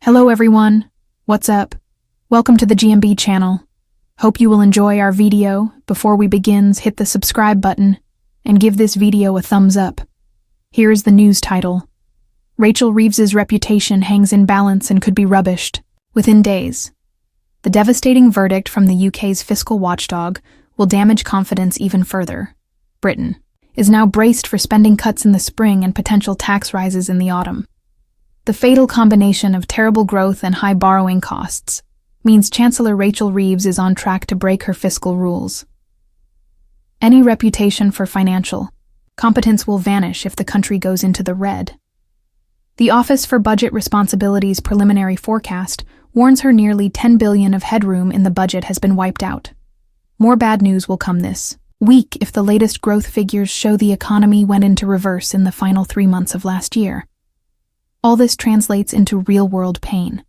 Hello everyone, what's up? Welcome to the GMB channel. Hope you will enjoy our video. Before we begin, hit the subscribe button and give this video a thumbs up. Here is the news title. Rachel Reeves's reputation hangs in balance and could be rubbished within days. The devastating verdict from the UK's fiscal watchdog will damage confidence even further. Britain is now braced for spending cuts in the spring and potential tax rises in the autumn. The fatal combination of terrible growth and high borrowing costs means Chancellor Rachel Reeves is on track to break her fiscal rules. Any reputation for financial competence will vanish if the country goes into the red. The Office for Budget Responsibility's preliminary forecast warns her nearly $10 billion of headroom in the budget has been wiped out. More bad news will come this week if the latest growth figures show the economy went into reverse in the final 3 months of last year. All this translates into real-world pain.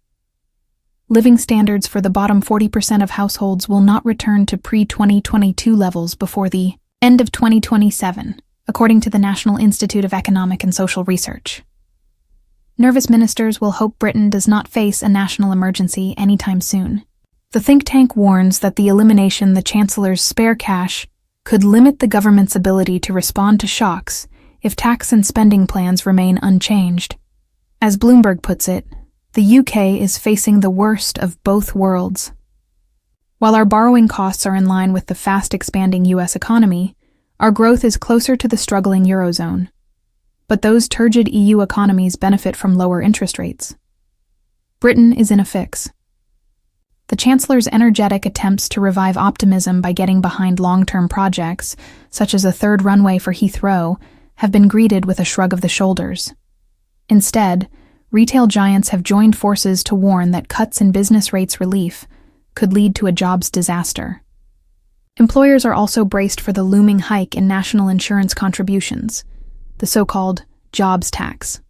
Living standards for the bottom 40% of households will not return to pre-2022 levels before the end of 2027, according to the National Institute of Economic and Social Research. Nervous ministers will hope Britain does not face a national emergency anytime soon. The think tank warns that the elimination of the Chancellor's spare cash could limit the government's ability to respond to shocks if tax and spending plans remain unchanged. As Bloomberg puts it, the UK is facing the worst of both worlds. While our borrowing costs are in line with the fast-expanding US economy, our growth is closer to the struggling Eurozone. But those turgid EU economies benefit from lower interest rates. Britain is in a fix. The Chancellor's energetic attempts to revive optimism by getting behind long-term projects, such as a third runway for Heathrow, have been greeted with a shrug of the shoulders. Instead, retail giants have joined forces to warn that cuts in business rates relief could lead to a jobs disaster. Employers are also braced for the looming hike in national insurance contributions, the so-called jobs tax.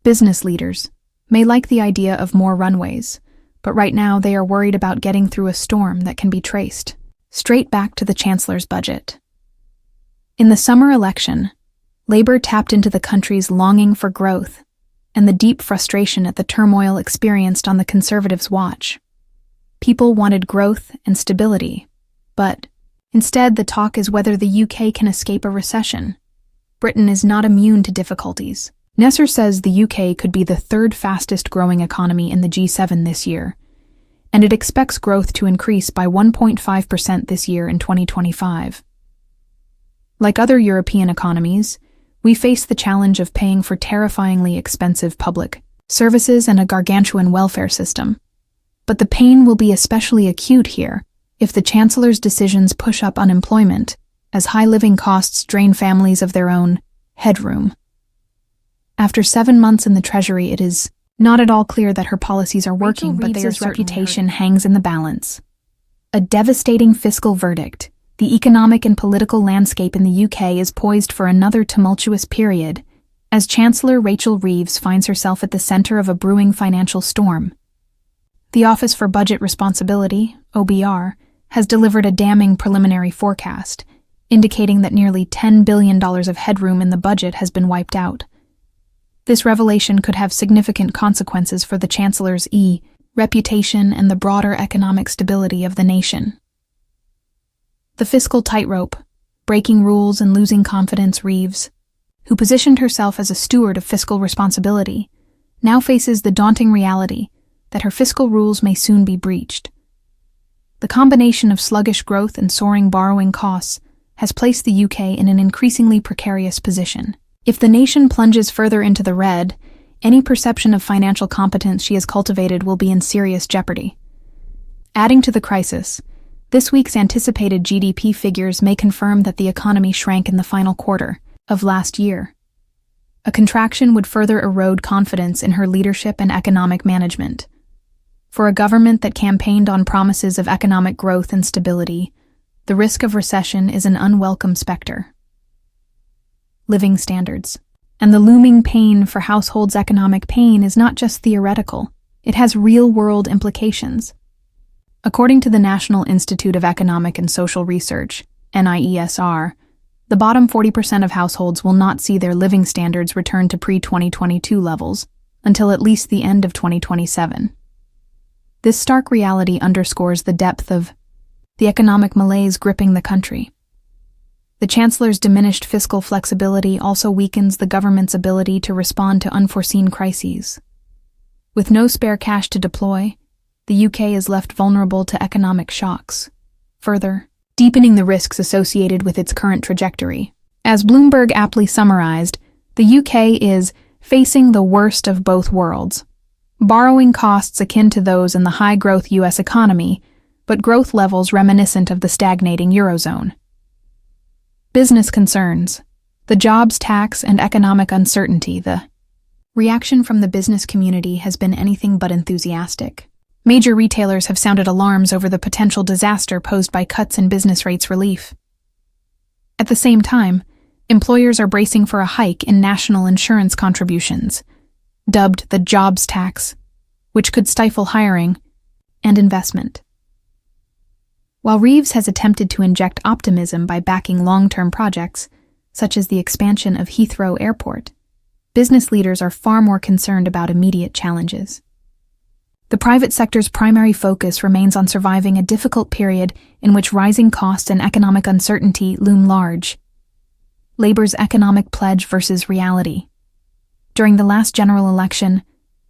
Business leaders may like the idea of more runways, but right now they are worried about getting through a storm that can be traced straight back to the Chancellor's budget. In the summer election, Labour tapped into the country's longing for growth and the deep frustration at the turmoil experienced on the Conservatives' watch. People wanted growth and stability, but instead the talk is whether the UK can escape a recession. Britain is not immune to difficulties. Nesser says the UK could be the third fastest growing economy in the G7 this year, and it expects growth to increase by 1.5% this year in 2025. Like other European economies, we face the challenge of paying for terrifyingly expensive public services and a gargantuan welfare system. But the pain will be especially acute here if the Chancellor's decisions push up unemployment, as high living costs drain families of their own headroom. After 7 months in the Treasury, it is not at all clear that her policies are working, but their reputation hangs in the balance. A devastating fiscal verdict. The economic and political landscape in the UK is poised for another tumultuous period, as Chancellor Rachel Reeves finds herself at the centre of a brewing financial storm. The Office for Budget Responsibility, OBR, has delivered a damning preliminary forecast, indicating that nearly $10 billion of headroom in the budget has been wiped out. This revelation could have significant consequences for the Chancellor's reputation and the broader economic stability of the nation. The fiscal tightrope, breaking rules and losing confidence. Reeves, who positioned herself as a steward of fiscal responsibility, now faces the daunting reality that her fiscal rules may soon be breached. The combination of sluggish growth and soaring borrowing costs has placed the UK in an increasingly precarious position. If the nation plunges further into the red, any perception of financial competence she has cultivated will be in serious jeopardy. Adding to the crisis, this week's anticipated GDP figures may confirm that the economy shrank in the final quarter of last year. A contraction would further erode confidence in her leadership and economic management. For a government that campaigned on promises of economic growth and stability, the risk of recession is an unwelcome specter. Living standards. And the looming pain for households' economic pain is not just theoretical, it has real-world implications. According to the National Institute of Economic and Social Research, NIESR, the bottom 40% of households will not see their living standards return to pre-2022 levels until at least the end of 2027. This stark reality underscores the depth of the economic malaise gripping the country. The Chancellor's diminished fiscal flexibility also weakens the government's ability to respond to unforeseen crises. With no spare cash to deploy, the UK is left vulnerable to economic shocks, further deepening the risks associated with its current trajectory. As Bloomberg aptly summarized, the UK is facing the worst of both worlds. Borrowing costs akin to those in the high-growth US economy, but growth levels reminiscent of the stagnating Eurozone. Business concerns, the jobs tax and economic uncertainty. The reaction from the business community has been anything but enthusiastic. Major retailers have sounded alarms over the potential disaster posed by cuts in business rates relief. At the same time, employers are bracing for a hike in national insurance contributions, dubbed the jobs tax, which could stifle hiring and investment. While Reeves has attempted to inject optimism by backing long-term projects, such as the expansion of Heathrow Airport, business leaders are far more concerned about immediate challenges. The private sector's primary focus remains on surviving a difficult period in which rising costs and economic uncertainty loom large. Labor's economic pledge versus reality. During the last general election,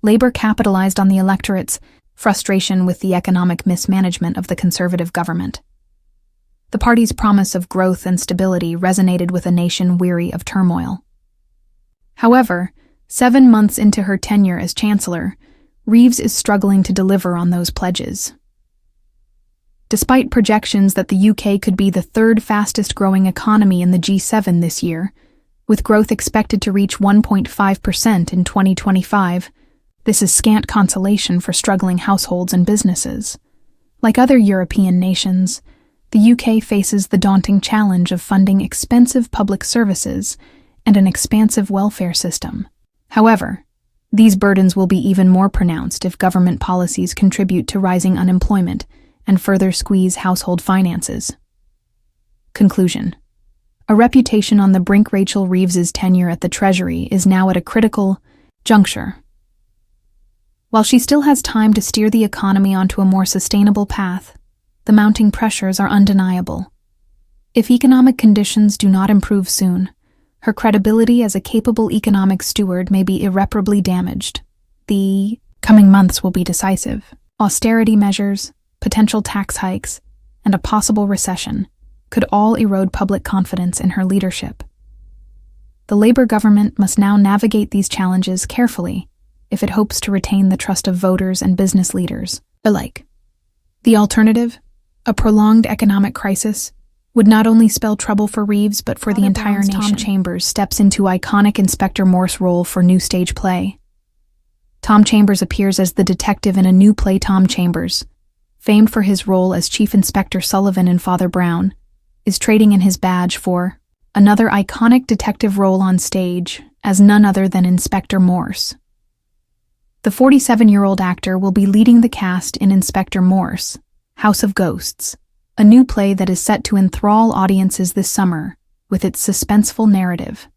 Labor capitalized on the electorate's frustration with the economic mismanagement of the Conservative government. The party's promise of growth and stability resonated with a nation weary of turmoil. However, 7 months into her tenure as Chancellor, Reeves is struggling to deliver on those pledges. Despite projections that the UK could be the third fastest-growing economy in the G7 this year, with growth expected to reach 1.5% in 2025, this is scant consolation for struggling households and businesses. Like other European nations, the UK faces the daunting challenge of funding expensive public services and an expansive welfare system. However, these burdens will be even more pronounced if government policies contribute to rising unemployment and further squeeze household finances. Conclusion. A reputation on the brink. Rachel Reeves's tenure at the Treasury is now at a critical juncture. While she still has time to steer the economy onto a more sustainable path, the mounting pressures are undeniable. If economic conditions do not improve soon, her credibility as a capable economic steward may be irreparably damaged. The coming months will be decisive. Austerity measures, potential tax hikes, and a possible recession could all erode public confidence in her leadership. The Labour government must now navigate these challenges carefully if it hopes to retain the trust of voters and business leaders alike. The alternative, a prolonged economic crisis, would not only spell trouble for Reeves but for the entire nation. Tom Chambers steps into iconic Inspector Morse role for new stage play. Tom Chambers appears as the detective in a new play. Tom Chambers, famed for his role as Chief Inspector Sullivan in Father Brown, is trading in his badge for another iconic detective role on stage as none other than Inspector Morse. The 47-year-old actor will be leading the cast in Inspector Morse, House of Ghosts, a new play that is set to enthrall audiences this summer with its suspenseful narrative.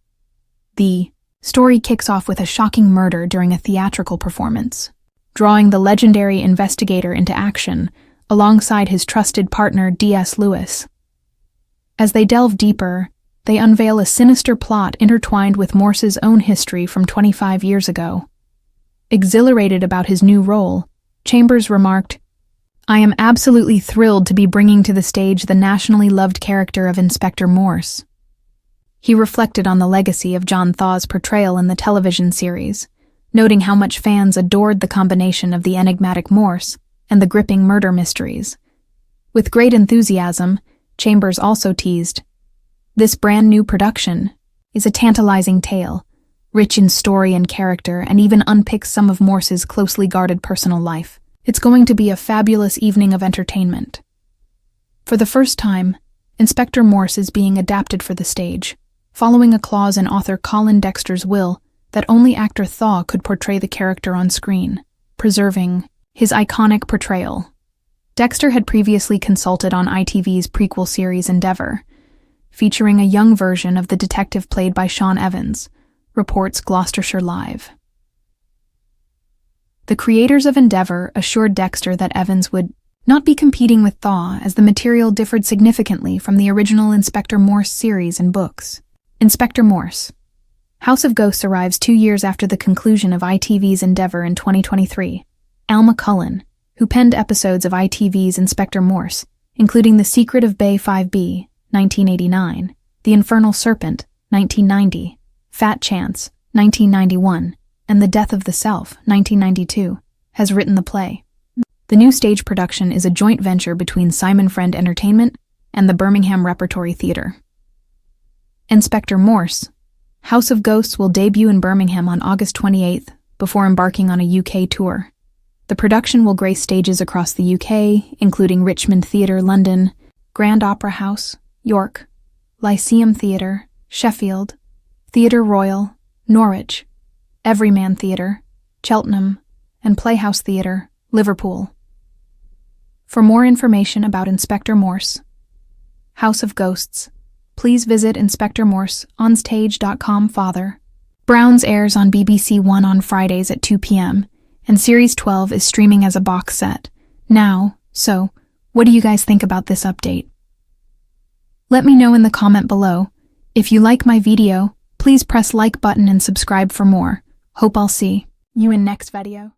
The story kicks off with a shocking murder during a theatrical performance, drawing the legendary investigator into action alongside his trusted partner D.S. Lewis. As they delve deeper, they unveil a sinister plot intertwined with Morse's own history from 25 years ago. Exhilarated about his new role, Chambers remarked, "I am absolutely thrilled to be bringing to the stage the nationally loved character of Inspector Morse." He reflected on the legacy of John Thaw's portrayal in the television series, noting how much fans adored the combination of the enigmatic Morse and the gripping murder mysteries. With great enthusiasm, Chambers also teased, "This brand new production is a tantalizing tale, rich in story and character, and even unpicks some of Morse's closely guarded personal life. It's going to be a fabulous evening of entertainment." For the first time, Inspector Morse is being adapted for the stage, following a clause in author Colin Dexter's will that only actor Thaw could portray the character on screen, preserving his iconic portrayal. Dexter had previously consulted on ITV's prequel series Endeavour, featuring a young version of the detective played by Sean Evans, reports Gloucestershire Live. The creators of Endeavor assured Dexter that Evans would not be competing with Thaw, as the material differed significantly from the original Inspector Morse series and books. Inspector Morse. House of Ghosts arrives 2 years after the conclusion of ITV's Endeavor in 2023. Alma Cullen, who penned episodes of ITV's Inspector Morse, including The Secret of Bay 5B, 1989, The Infernal Serpent, 1990, Fat Chance, 1991, and The Death of the Self, 1992, has written the play. The new stage production is a joint venture between Simon Friend Entertainment and the Birmingham Repertory Theatre. Inspector Morse. House of Ghosts will debut in Birmingham on August 28th before embarking on a UK tour. The production will grace stages across the UK, including Richmond Theatre, London, Grand Opera House, York, Lyceum Theatre, Sheffield, Theatre Royal, Norwich, Everyman Theatre, Cheltenham, and Playhouse Theatre, Liverpool. For more information about Inspector Morse, House of Ghosts, please visit inspectormorseonstage.com. Father Browns airs on BBC One on Fridays at 2 p.m., and Series 12 is streaming as a box set now, so what do you guys think about this update? Let me know in the comment below. If you like my video, please press like button and subscribe for more. Hope I'll see you in next video.